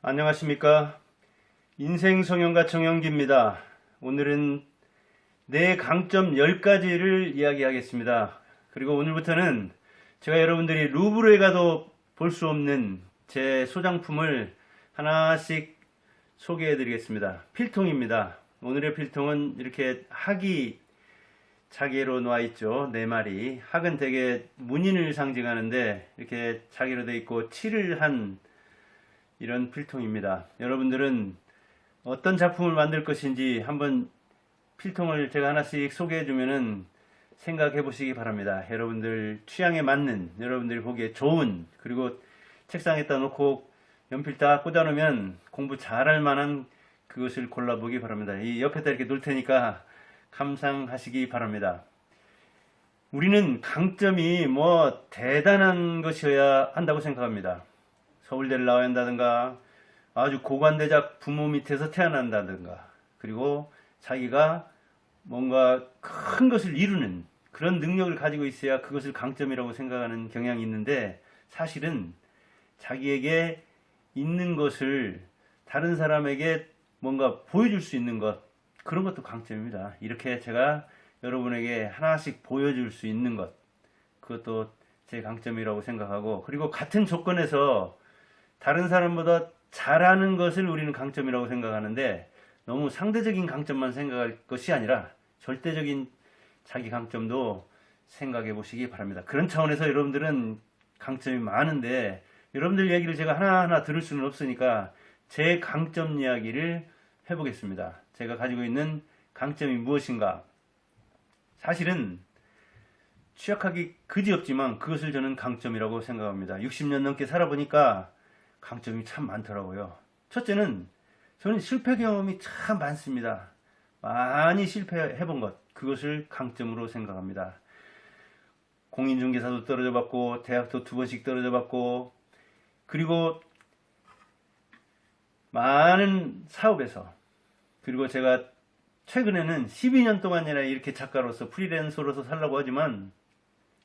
안녕하십니까. 인생성형가 정영기입니다. 오늘은 내 강점 10가지를 이야기하겠습니다. 그리고 오늘부터는 제가 여러분들이 루브르에 가도 볼 수 없는 제 소장품을 하나씩 소개해 드리겠습니다. 필통입니다. 오늘의 필통은 이렇게 학이 자개로 놓아 있죠. 4마리. 학은 되게 문인을 상징하는데 이렇게 자개로 되어 있고 칠을 한 이런 필통입니다. 여러분들은 어떤 작품을 만들 것인지 한번 필통을 제가 하나씩 소개해 주면은 생각해 보시기 바랍니다. 여러분들 취향에 맞는, 여러분들이 보기에 좋은, 그리고 책상에다 놓고 연필 딱 꽂아 놓으면 공부 잘할 만한 그것을 골라보기 바랍니다. 이 옆에다 이렇게 놓을 테니까 감상하시기 바랍니다. 우리는 강점이 뭐 대단한 것이어야 한다고 생각합니다. 서울대를 나와야 한다든가 아주 고관대작 부모 밑에서 태어난다든가 그리고 자기가 뭔가 큰 것을 이루는 그런 능력을 가지고 있어야 그것을 강점이라고 생각하는 경향이 있는데, 사실은 자기에게 있는 것을 다른 사람에게 뭔가 보여줄 수 있는 것, 그런 것도 강점입니다. 이렇게 제가 여러분에게 하나씩 보여줄 수 있는 것, 그것도 제 강점이라고 생각하고, 그리고 같은 조건에서 다른 사람보다 잘하는 것을 우리는 강점이라고 생각하는데, 너무 상대적인 강점만 생각할 것이 아니라 절대적인 자기 강점도 생각해 보시기 바랍니다. 그런 차원에서 여러분들은 강점이 많은데 여러분들 얘기를 제가 하나하나 들을 수는 없으니까 제 강점 이야기를 해보겠습니다. 제가 가지고 있는 강점이 무엇인가? 사실은 취약하기 그지없지만 그것을 저는 강점이라고 생각합니다. 60년 넘게 살아보니까 강점이 참 많더라고요. 첫째는 저는 실패 경험이 참 많습니다. 많이 실패해본 것, 그것을 강점으로 생각합니다. 공인중개사도 떨어져 봤고, 대학도 2번씩 떨어져 봤고, 그리고 많은 사업에서, 그리고 제가 최근에는 12년 동안이나 이렇게 작가로서 프리랜서로서 살라고 하지만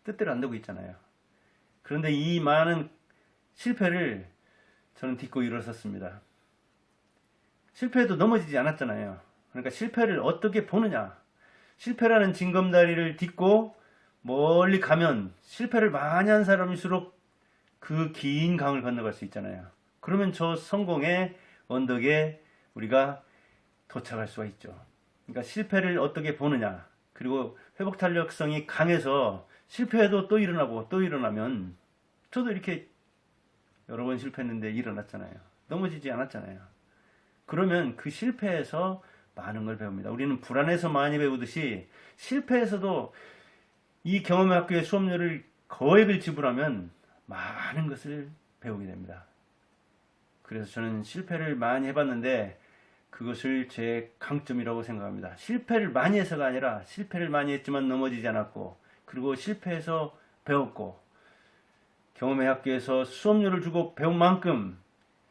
뜻대로 안 되고 있잖아요. 그런데 이 많은 실패를 저는 딛고 일어섰습니다. 실패해도 넘어지지 않았잖아요. 그러니까 실패를 어떻게 보느냐. 실패라는 징검다리를 딛고 멀리 가면 실패를 많이 한 사람일수록 그 긴 강을 건너갈 수 있잖아요. 그러면 저 성공의 언덕에 우리가 도착할 수가 있죠. 그러니까 실패를 어떻게 보느냐. 그리고 회복 탄력성이 강해서 실패해도 또 일어나고 또 일어나면, 저도 이렇게 여러 번 실패했는데 일어났잖아요. 넘어지지 않았잖아요. 그러면 그 실패에서 많은 걸 배웁니다. 우리는 불안해서 많이 배우듯이 실패에서도 이 경험의 학교의 수업료를 거액을 지불하면 많은 것을 배우게 됩니다. 그래서 저는 실패를 많이 해봤는데 그것을 제 강점이라고 생각합니다. 실패를 많이 해서가 아니라 실패를 많이 했지만 넘어지지 않았고, 그리고 실패해서 배웠고, 경험의 학교에서 수업료를 주고 배운 만큼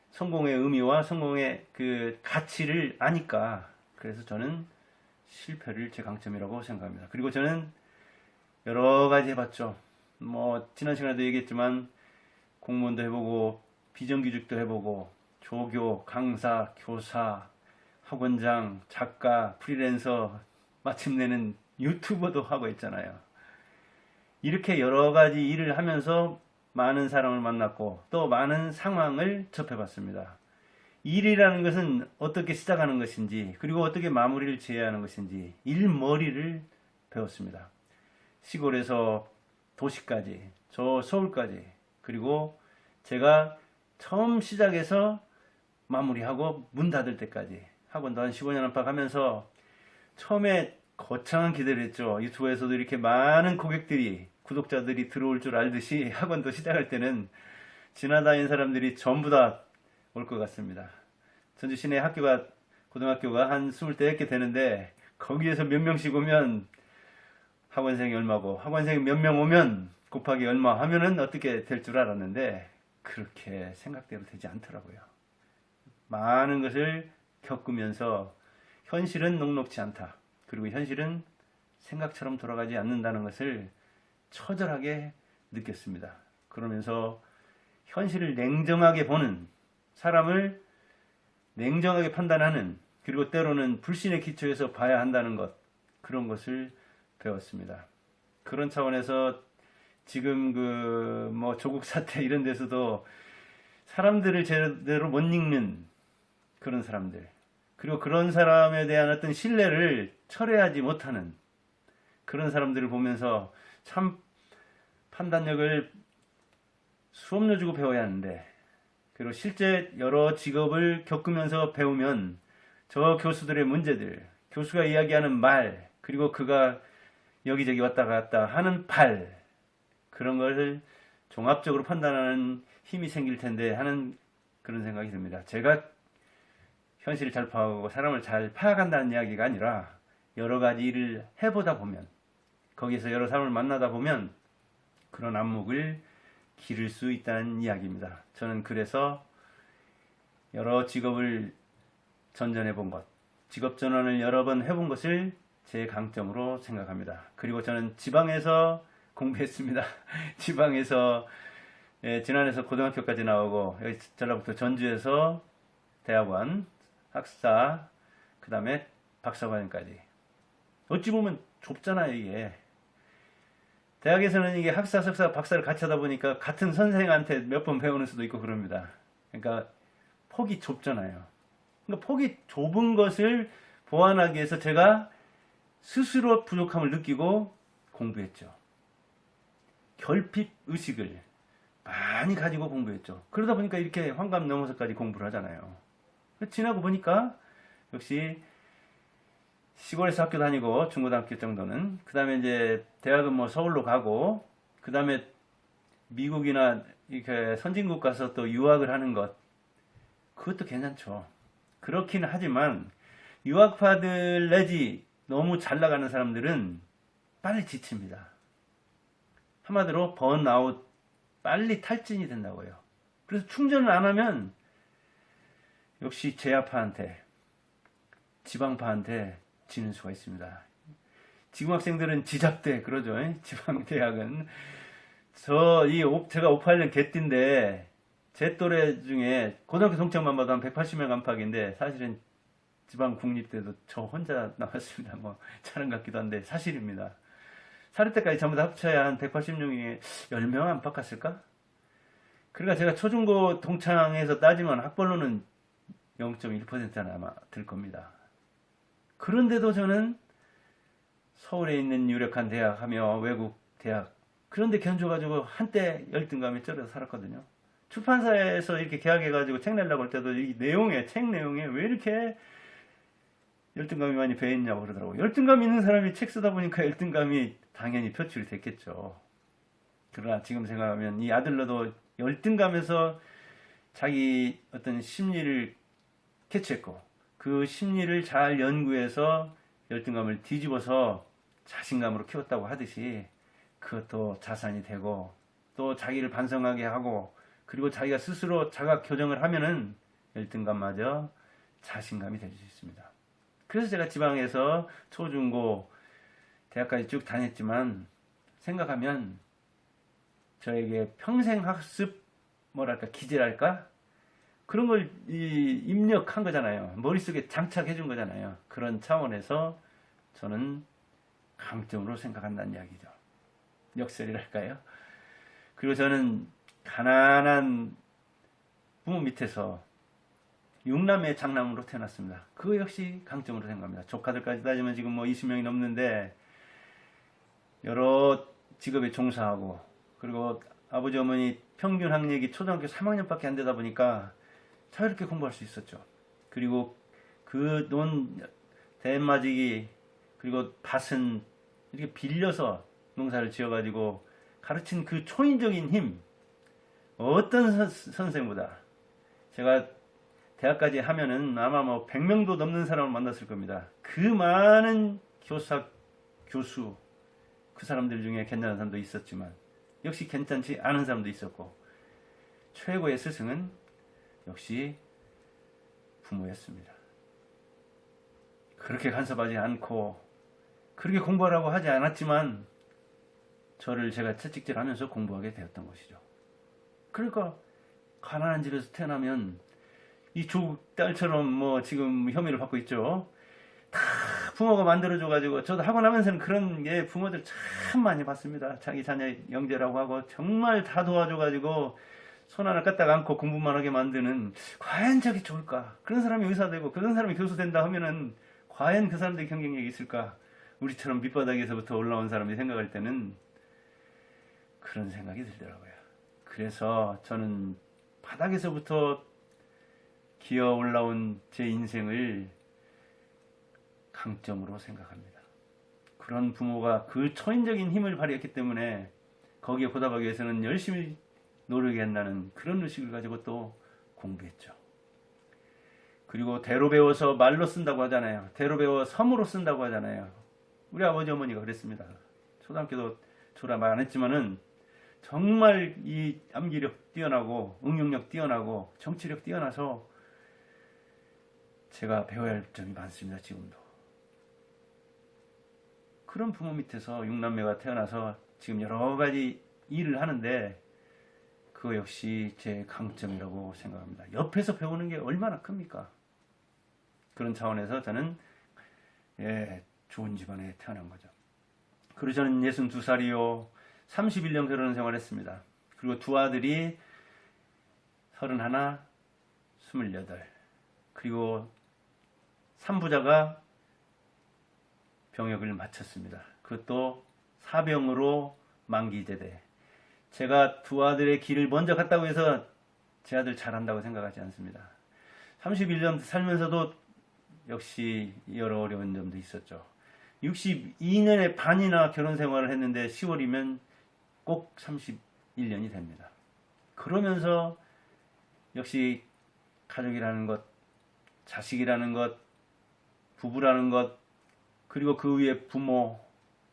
성공의 의미와 성공의 그 가치를 아니까, 그래서 저는 실패를 제 강점이라고 생각합니다. 그리고 저는 여러 가지 해봤죠. 뭐 지난 시간에도 얘기했지만 공무원도 해보고 비정규직도 해보고 조교, 강사, 교사, 학원장, 작가, 프리랜서, 마침내는 유튜버도 하고 있잖아요. 이렇게 여러 가지 일을 하면서 많은 사람을 만났고 또 많은 상황을 접해봤습니다. 일이라는 것은 어떻게 시작하는 것인지, 그리고 어떻게 마무리를 지어야 하는 것인지 일머리를 배웠습니다. 시골에서 도시까지, 저 서울까지, 그리고 제가 처음 시작해서 마무리하고 문 닫을 때까지 학원도 한 15년 안팎 하면서 처음에 거창한 기대를 했죠. 유튜브에서도 이렇게 많은 고객들이, 구독자들이 들어올 줄 알듯이 학원도 시작할 때는 지나다니는 사람들이 전부 다 올 것 같습니다. 전주 시내 학교가, 고등학교가 한 20개 되는데 거기에서 몇 명씩 오면 학원생이 얼마고, 학원생이 몇 명 오면 곱하기 얼마 하면은 어떻게 될 줄 알았는데 그렇게 생각대로 되지 않더라고요. 많은 것을 겪으면서 현실은 녹록지 않다. 그리고 현실은 생각처럼 돌아가지 않는다는 것을 처절하게 느꼈습니다. 그러면서 현실을 냉정하게 보는, 사람을 냉정하게 판단하는, 그리고 때로는 불신의 기초에서 봐야 한다는 것, 그런 것을 배웠습니다. 그런 차원에서 지금 뭐 조국 사태 이런 데서도 사람들을 제대로 못 읽는 그런 사람들, 그리고 그런 사람에 대한 어떤 신뢰를 철회하지 못하는 그런 사람들을 보면서 참 판단력을 수업료 주고 배워야 하는데, 그리고 실제 여러 직업을 겪으면서 배우면 저 교수들의 문제들, 교수가 이야기하는 말, 그리고 그가 여기저기 왔다 갔다 하는 발, 그런 것을 종합적으로 판단하는 힘이 생길 텐데 하는 그런 생각이 듭니다. 제가 현실을 잘 파악하고 사람을 잘 파악한다는 이야기가 아니라 여러 가지 일을 해보다 보면, 거기서 여러 사람을 만나다 보면 그런 안목을 기를 수 있다는 이야기입니다. 저는 그래서 여러 직업을 전전해 본 것, 직업 전환을 여러 번 해본 것을 제 강점으로 생각합니다. 그리고 저는 지방에서 공부했습니다. 지방에서 진안에서 고등학교까지 나오고, 여기 전라북도 전주에서 대학원, 학사, 그 다음에 박사과정까지. 어찌 보면 좁잖아요, 이게. 대학에서는 이게 학사, 석사, 박사를 같이 하다 보니까 같은 선생한테 몇 번 배우는 수도 있고 그럽니다. 그러니까 폭이 좁잖아요. 그러니까 폭이 좁은 것을 보완하기 위해서 제가 스스로 부족함을 느끼고 공부했죠. 결핍 의식을 많이 가지고 공부했죠. 그러다 보니까 이렇게 환갑 넘어서까지 공부를 하잖아요. 지나고 보니까 역시 시골에서 학교 다니고 중고등학교 정도는, 그 다음에 이제 대학은 뭐 서울로 가고, 그 다음에 미국이나 이렇게 선진국 가서 또 유학을 하는 것, 그것도 괜찮죠. 그렇긴 하지만 유학파들 내지 너무 잘 나가는 사람들은 빨리 지칩니다. 한마디로 번아웃, 빨리 탈진이 된다고요. 그래서 충전을 안 하면 역시 제야파한테, 지방파한테 지는 수가 있습니다. 지금 학생들은 지잡대 그러죠. 지방대학은. 제가 58년 개띠인데 제 또래 중에 고등학교 동창만 봐도 한 180명 안팎인데, 사실은 지방 국립 때도 저 혼자 나왔습니다. 뭐 차는 같기도 한데 사실입니다. 사립 때까지 전부 다 합쳐야 한 180명이 10명 안팎 갔을까? 그러니까 제가 초중고 동창에서 따지면 학벌로는 0.1%나 아마 들 겁니다. 그런데도 저는 서울에 있는 유력한 대학 하며 외국 대학, 그런데 견뎌가지고 한때 열등감에 쩔어서 살았거든요. 출판사에서 이렇게 계약해가지고 책 내려고 할 때도 이 내용에, 책 내용에 왜 이렇게 열등감이 많이 배있냐고 그러더라고요. 열등감 있는 사람이 책 쓰다 보니까 열등감이 당연히 표출이 됐겠죠. 그러나 지금 생각하면 이 아들러도 열등감에서 자기 어떤 심리를 캐치했고, 그 심리를 잘 연구해서 열등감을 뒤집어서 자신감으로 키웠다고 하듯이, 그것도 자산이 되고, 또 자기를 반성하게 하고, 그리고 자기가 스스로 자각 교정을 하면은 열등감마저 자신감이 될 수 있습니다. 그래서 제가 지방에서 초중고 대학까지 쭉 다녔지만, 생각하면 저에게 평생 학습, 뭐랄까, 기질랄까? 그런 걸 입력한 거잖아요. 머릿속에 장착해 준 거잖아요. 그런 차원에서 저는 강점으로 생각한다는 이야기죠. 역설이랄까요? 그리고 저는 가난한 부모 밑에서 6남의 장남으로 태어났습니다. 그거 역시 강점으로 생각합니다. 조카들까지 따지면 지금 뭐 20명이 넘는데 여러 직업에 종사하고, 그리고 아버지 어머니 평균 학력이 초등학교 3학년밖에 안 되다 보니까 자유롭게 공부할 수 있었죠. 그리고 그 돈 대마지기, 그리고 밭은 이렇게 빌려서 농사를 지어가지고 가르친 그 초인적인 힘, 어떤 선생보다, 제가 대학까지 하면은 아마 뭐 100명도 넘는 사람을 만났을 겁니다. 그 많은 교수, 그 사람들 중에 괜찮은 사람도 있었지만 역시 괜찮지 않은 사람도 있었고, 최고의 스승은 역시 부모였습니다. 그렇게 간섭하지 않고 그렇게 공부하라고 하지 않았지만 저를 제가 채찍질하면서 공부하게 되었던 것이죠. 그러니까 가난한 집에서 태어나면 이 조국 딸처럼 뭐 지금 혐의를 받고 있죠. 다 부모가 만들어줘가지고 저도 하고 나면서는 그런 게 부모들 참 많이 봤습니다. 자기 자녀 영재라고 하고 정말 다 도와줘가지고 손 하나 까딱 안고 공부만 하게 만드는 과연 저게 좋을까? 그런 사람이 의사 되고 그런 사람이 교수 된다 하면은 과연 그 사람들이 경쟁력이 있을까? 우리처럼 밑바닥에서부터 올라온 사람이 생각할 때는 그런 생각이 들더라고요. 그래서 저는 바닥에서부터 기어 올라온 제 인생을 강점으로 생각합니다. 그런 부모가 그 초인적인 힘을 발휘했기 때문에 거기에 보답하기 위해서는 열심히 노력한다는 그런 의식을 가지고 또 공부했죠. 그리고 대로 배워서 말로 쓴다고 하잖아요. 대로 배워 섬으로 쓴다고 하잖아요. 우리 아버지 어머니가 그랬습니다. 초등학교도 졸업 안 했지만은 정말 이 암기력 뛰어나고 응용력 뛰어나고 정치력 뛰어나서 제가 배워야 할 점이 많습니다. 지금도. 그런 부모 밑에서 6남매가 태어나서 지금 여러 가지 일을 하는데 그거 역시 제 강점이라고 생각합니다. 옆에서 배우는 게 얼마나 큽니까? 그런 차원에서 저는 좋은 집안에 태어난 거죠. 그리고 저는 62살이요. 31년 결혼 생활했습니다. 그리고 두 아들이 31, 28. 그리고 3부자가 병역을 마쳤습니다. 그것도 사병으로 만기제대. 제가 두 아들의 길을 먼저 갔다고 해서 제 아들 잘한다고 생각하지 않습니다. 31년 살면서도 역시 여러 어려운 점도 있었죠. 62년의 반이나 결혼 생활을 했는데 10월이면 꼭 31년이 됩니다. 그러면서 역시 가족이라는 것, 자식이라는 것, 부부라는 것, 그리고 그 위에 부모,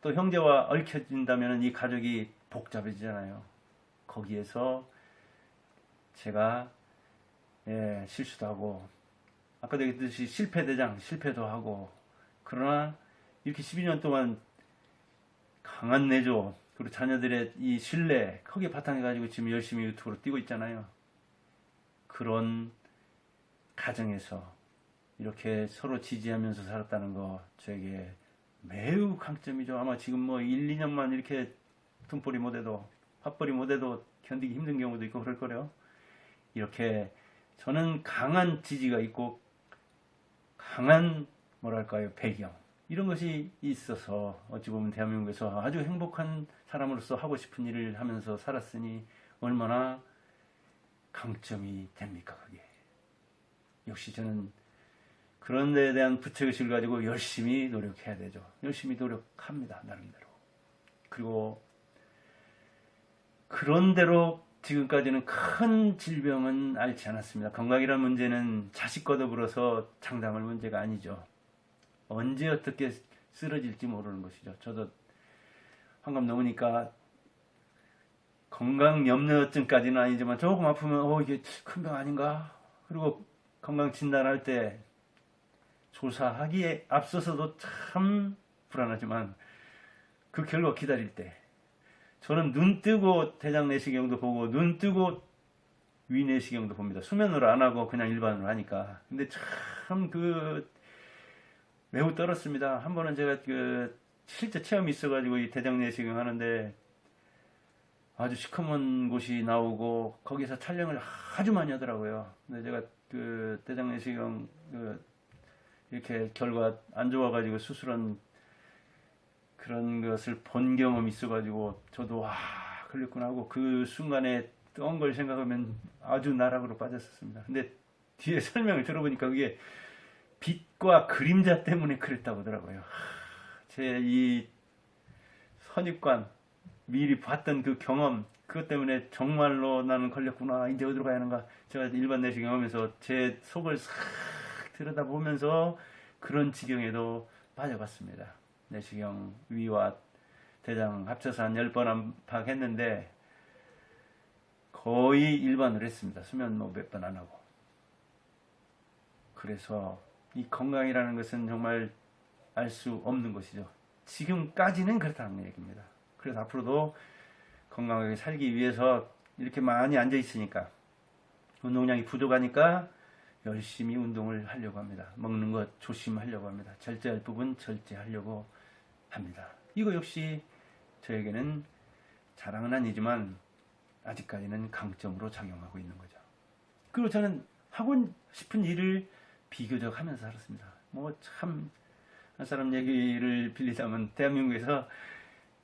또 형제와 얽혀진다면 이 가족이 복잡해지잖아요. 거기에서 제가 실수도 하고 아까도 얘기했듯이 실패대장 실패도 하고 그러나 이렇게 12년 동안 강한 내조 그리고 자녀들의 이 신뢰 거기에 바탕해가지고 지금 열심히 유튜브로 뛰고 있잖아요. 그런 가정에서 이렇게 서로 지지하면서 살았다는 거 저에게 매우 강점이죠. 아마 지금 뭐 1, 2년만 이렇게 등벌이 못해도 팥벌이 못해도 견디기 힘든 경우도 있고 그럴 거래요. 이렇게 저는 강한 지지가 있고 강한 뭐랄까요 배경 이런 것이 있어서 어찌 보면 대한민국에서 아주 행복한 사람으로서 하고 싶은 일을 하면서 살았으니 얼마나 강점이 됩니까 그게. 역시 저는 그런 데에 대한 부채의식을 가지고 열심히 노력해야 되죠. 열심히 노력합니다 나름대로. 그리고 그런대로 지금까지는 큰 질병은 앓지 않았습니다. 건강이라는 문제는 자식과 더불어서 장담할 문제가 아니죠. 언제 어떻게 쓰러질지 모르는 것이죠. 저도 환갑 넘으니까 건강염려증까지는 아니지만 조금 아프면 이게 큰 병 아닌가? 그리고 건강 진단할 때 조사하기에 앞서서도 참 불안하지만 그 결과 기다릴 때 저는 눈 뜨고 대장 내시경도 보고 눈 뜨고 위 내시경도 봅니다. 수면으로 안 하고 그냥 일반으로 하니까. 근데 참 매우 떨었습니다. 한 번은 제가 실제 체험이 있어가지고 이 대장 내시경 하는데 아주 시커먼 곳이 나오고 거기서 촬영을 아주 많이 하더라고요. 근데 제가 대장 내시경 이렇게 결과 안 좋아가지고 수술한 그런 것을 본 경험이 있어가지고 저도 걸렸구나 하고 그 순간에 뜬 걸 생각하면 아주 나락으로 빠졌었습니다. 근데 뒤에 설명을 들어보니까 그게 빛과 그림자 때문에 그랬다고 하더라고요. 제 이 선입관 미리 봤던 그 경험 그것 때문에 정말로 나는 걸렸구나 이제 어디로 가야 하는가 제가 일반 내시경 하면서 제 속을 싹 들여다보면서 그런 지경에도 빠져봤습니다. 내시경 위와 대장 합쳐서 한 10번 안팎 했는데 거의 일반으로 했습니다. 수면 몇 번 안 하고. 그래서 이 건강이라는 것은 정말 알 수 없는 것이죠. 지금까지는 그렇다는 얘기입니다. 그래서 앞으로도 건강하게 살기 위해서 이렇게 많이 앉아 있으니까 운동량이 부족하니까 열심히 운동을 하려고 합니다. 먹는 것 조심하려고 합니다. 절제할 부분 절제하려고 합니다. 이거 역시 저에게는 자랑은 아니지만 아직까지는 강점으로 작용하고 있는 거죠. 그리고 저는 하고 싶은 일을 비교적 하면서 살았습니다. 뭐 참 한 사람 얘기를 빌리자면 대한민국에서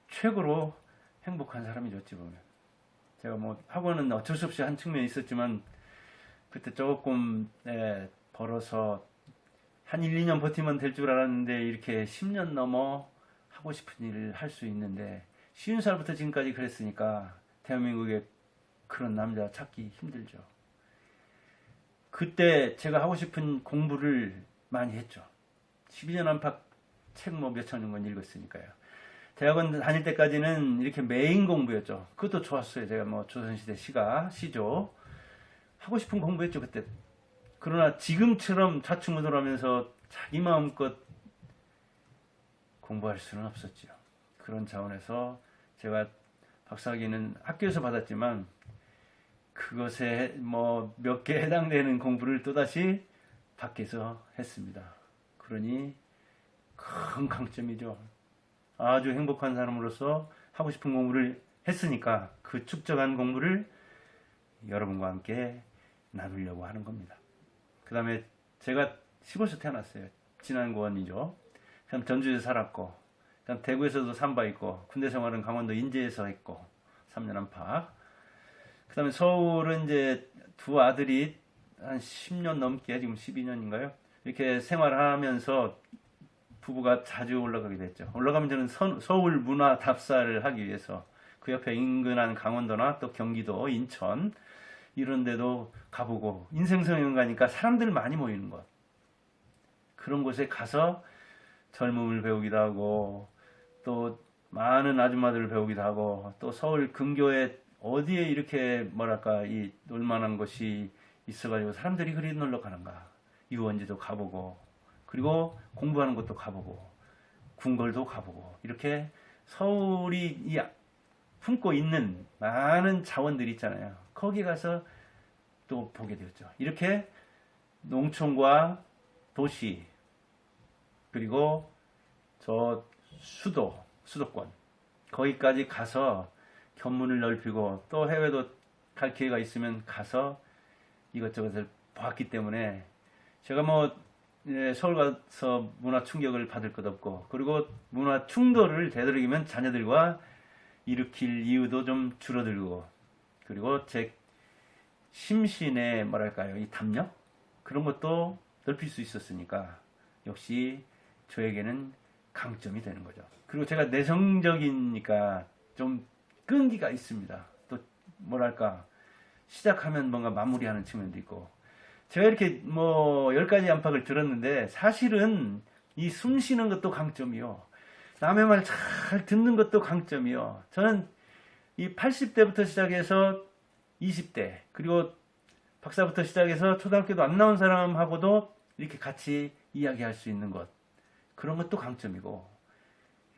최고로 행복한 사람이죠, 어찌 보면. 제가 뭐 학원은 어쩔 수 없이 한 측면이 있었지만 그때 조금 벌어서 한 1, 2년 버티면 될 줄 알았는데 이렇게 10년 넘어 하고 싶은 일을 할 수 있는데 50살부터 지금까지 그랬으니까 대한민국에 그런 남자 찾기 힘들죠. 그때 제가 하고 싶은 공부를 많이 했죠. 12년 안팎 책 뭐 몇천 권 읽었으니까요. 대학원 다닐 때까지는 이렇게 메인 공부였죠. 그것도 좋았어요. 제가 뭐 조선시대 시가, 시조 하고 싶은 공부했죠 그때. 그러나 지금처럼 좌충우돌하면서 자기 마음껏 공부할 수는 없었죠. 그런 차원에서 제가 박사학위는 학교에서 받았지만 그것에 뭐 몇 개 해당되는 공부를 또다시 밖에서 했습니다. 그러니 큰 강점이죠. 아주 행복한 사람으로서 하고 싶은 공부를 했으니까 그 축적한 공부를 여러분과 함께 나누려고 하는 겁니다. 그 다음에 제가 시골에서 태어났어요. 진안고원이죠. 그냥 전주에서 살았고, 그냥 대구에서도 산바 있고, 군대 생활은 강원도 인제에서 했고, 3년 안팎. 그 다음에 서울은 이제 두 아들이 한 10년 넘게, 지금 12년인가요? 이렇게 생활하면서 부부가 자주 올라가게 됐죠. 올라가면 저는 서울 문화 답사를 하기 위해서 그 옆에 인근한 강원도나 또 경기도, 인천 이런 데도 가보고 인생성형 가니까 사람들 많이 모이는 곳. 그런 곳에 가서 젊음을 배우기도 하고 또 많은 아줌마들을 배우기도 하고 또 서울 근교에 어디에 이렇게 뭐랄까 이 놀만한 곳이 있어가지고 사람들이 그리 놀러 가는가. 유원지도 가보고 그리고 공부하는 것도 가보고 궁궐도 가보고 이렇게 서울이 품고 있는 많은 자원들이 있잖아요. 거기 가서 또 보게 되었죠. 이렇게 농촌과 도시 그리고 저 수도권 거기까지 가서 견문을 넓히고 또 해외도 갈 기회가 있으면 가서 이것저것을 봤기 때문에 제가 뭐 서울 가서 문화 충격을 받을 것 없고 그리고 문화 충돌을 되도록이면 자녀들과 일으킬 이유도 좀 줄어들고 그리고 제 심신의 뭐랄까요 이 담력 그런 것도 넓힐 수 있었으니까 역시 저에게는 강점이 되는 거죠. 그리고 제가 내성적이니까 좀 끈기가 있습니다. 또 뭐랄까 시작하면 뭔가 마무리하는 측면도 있고 제가 이렇게 뭐 10가지 안팎을 들었는데 사실은 이 숨 쉬는 것도 강점이요. 남의 말 잘 듣는 것도 강점이요. 저는 이 80대부터 시작해서 20대 그리고 박사부터 시작해서 초등학교도 안 나온 사람하고도 이렇게 같이 이야기할 수 있는 것 그런 것도 강점이고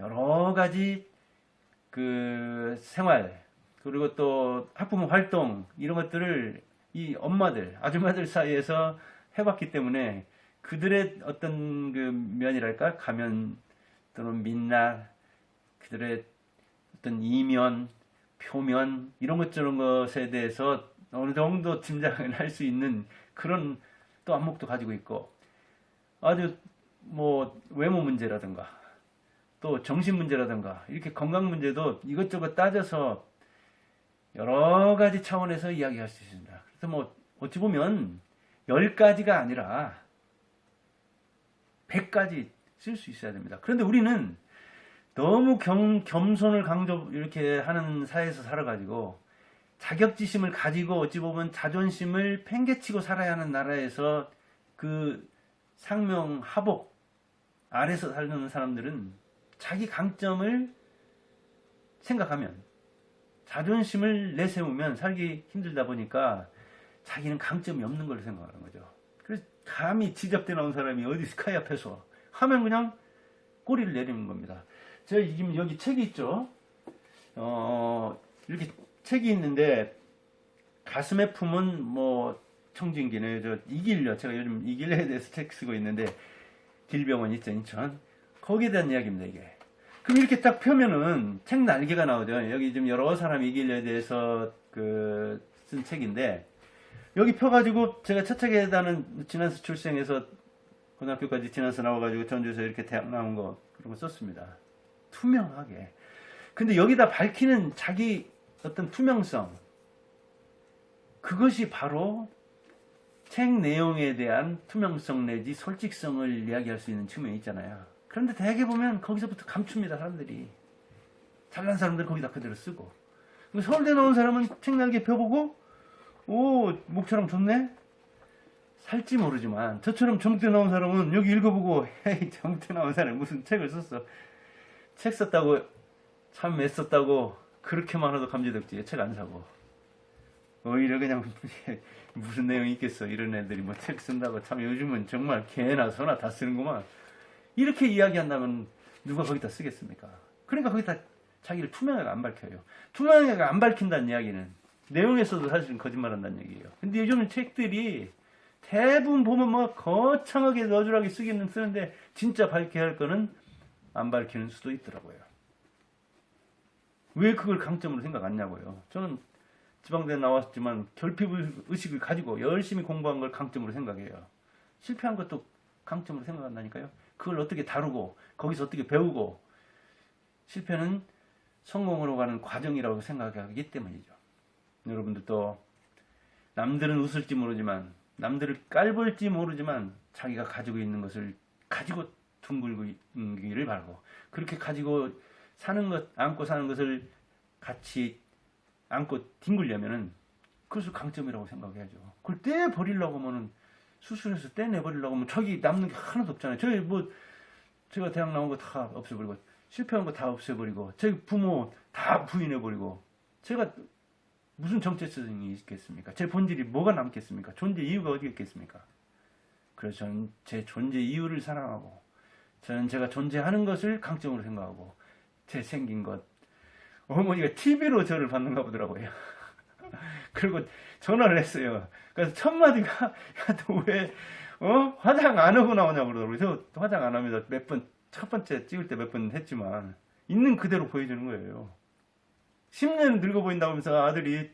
여러 가지 그 생활 그리고 또 학부모 활동 이런 것들을 이 엄마들, 아줌마들 사이에서 해봤기 때문에 그들의 어떤 그 면이랄까 가면 또는 민낯 그들의 어떤 이면, 표면 이런 것 저런 것에 대해서 어느 정도 짐작을 할 수 있는 그런 또 안목도 가지고 있고 아주 뭐 외모 문제라든가 또 정신 문제라든가 이렇게 건강 문제도 이것저것 따져서 여러 가지 차원에서 이야기할 수 있습니다. 그래서 뭐 어찌 보면 10가지가 아니라 100가지 쓸 수 있어야 됩니다. 그런데 우리는 너무 겸손을 강조 이렇게 하는 사회에서 살아가지고 자격지심을 가지고 어찌 보면 자존심을 팽개치고 살아야 하는 나라에서 그 상명하복 아래서 살는 사람들은 자기 강점을 생각하면 자존심을 내세우면 살기 힘들다 보니까 자기는 강점이 없는 걸로 생각하는 거죠. 그래서 감히 지잡대 나온 사람이 어디 스카이 앞에서 하면 그냥 꼬리를 내리는 겁니다. 제가 지금 여기 책이 있죠. 이렇게 책이 있는데 가슴에 품은 뭐 청진기는 저 이길려, 제가 요즘 이길려에 대해서 책 쓰고 있는데 길병원 있죠, 인천. 거기에 대한 이야기입니다, 이게. 그럼 이렇게 딱 펴면은 책 날개가 나오죠. 여기 좀 여러 사람이 이길려에 대해서 쓴 책인데, 여기 펴가지고 제가 첫 책에다는 진안서 출생해서 고등학교까지 진안서 나와가지고 전주에서 이렇게 대학 나온 거 그런 거 썼습니다. 투명하게. 근데 여기다 밝히는 자기 어떤 투명성, 그것이 바로 책 내용에 대한 투명성 내지 솔직성을 이야기할 수 있는 측면이 있잖아요. 그런데 대개 보면 거기서부터 감춥니다, 사람들이. 잘난 사람들 거기다 그대로 쓰고. 서울대 나온 사람은 책 날개 펴보고, 오, 목처럼 좋네? 살지 모르지만, 저처럼 전북대 나온 사람은 여기 읽어보고, 헤이, 전북대 나온 사람이 무슨 책을 썼어. 책 썼다고, 참 애썼다고, 그렇게만 해도 감지덕지. 책 안 사고. 오히려 그냥, 무슨 내용이 있겠어. 이런 애들이 뭐 책 쓴다고. 참 요즘은 정말 개나 소나 다 쓰는구만. 이렇게 이야기한다면 누가 거기다 쓰겠습니까? 그러니까 거기다 자기를 투명하게 안 밝혀요. 투명하게 안 밝힌다는 이야기는 내용에서도 사실은 거짓말한다는 얘기예요. 근데 요즘 책들이 대부분 보면 뭐 거창하게 너줄하게 쓰기는 쓰는데 진짜 밝혀야 할 거는 안 밝히는 수도 있더라고요. 왜 그걸 강점으로 생각 안 하냐고요. 저는 지방대 나왔지만 결핍 의식을 가지고 열심히 공부한 걸 강점으로 생각해요. 실패한 것도 강점으로 생각한다니까요. 그걸 어떻게 다루고 거기서 어떻게 배우고, 실패는 성공으로 가는 과정이라고 생각하기 때문이죠. 여러분들도 남들은 웃을지 모르지만, 남들을 깔볼지 모르지만 자기가 가지고 있는 것을 가지고 둥글기를 바라고, 그렇게 가지고 사는 것, 안고 사는 것을 같이 안고 뒹굴려면은 그것을 강점이라고 생각해야죠. 그걸 떼버리려고 하면은, 수술해서 떼내버리려고 하면 저기 남는 게 하나도 없잖아요. 저희 뭐, 제가 대학 나온 거 다 없애버리고, 실패한 거 다 없애버리고, 저희 부모 다 부인해버리고, 제가 무슨 정체성이 있겠습니까? 제 본질이 뭐가 남겠습니까? 존재 이유가 어디 있겠습니까? 그래서 저는 제 존재 이유를 사랑하고, 저는 제가 존재하는 것을 강점으로 생각하고, 제 생긴 것, 어머니가 TV로 저를 봤는가 보더라고요. 그리고 전화를 했어요. 그래서 첫 마디가, 야, 너 왜, 화장 안 하고 나오냐고 그러더라고요. 저 화장 안 합니다. 몇 번, 첫 번째 찍을 때 몇 번 했지만, 있는 그대로 보여주는 거예요. 10년 늙어 보인다고 하면서 아들이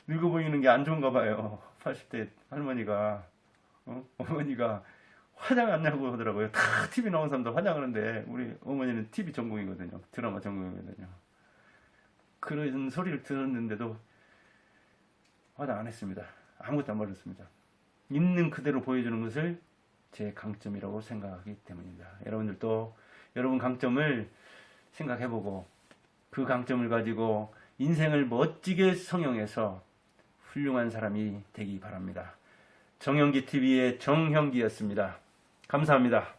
늙어 보이는 게 안 좋은가 봐요. 80대 할머니가, 어머니가 화장 안 하고 하더라고요. 다 TV 나온 사람들 화장하는데, 우리 어머니는 TV 전공이거든요. 드라마 전공이거든요. 그런 소리를 들었는데도 화장 안 했습니다. 아무것도 안 버렸습니다. 있는 그대로 보여주는 것을 제 강점이라고 생각하기 때문입니다. 여러분들도 여러분 강점을 생각해보고, 그 강점을 가지고 인생을 멋지게 성형해서 훌륭한 사람이 되기 바랍니다. 정형기 TV의 정형기였습니다. 감사합니다.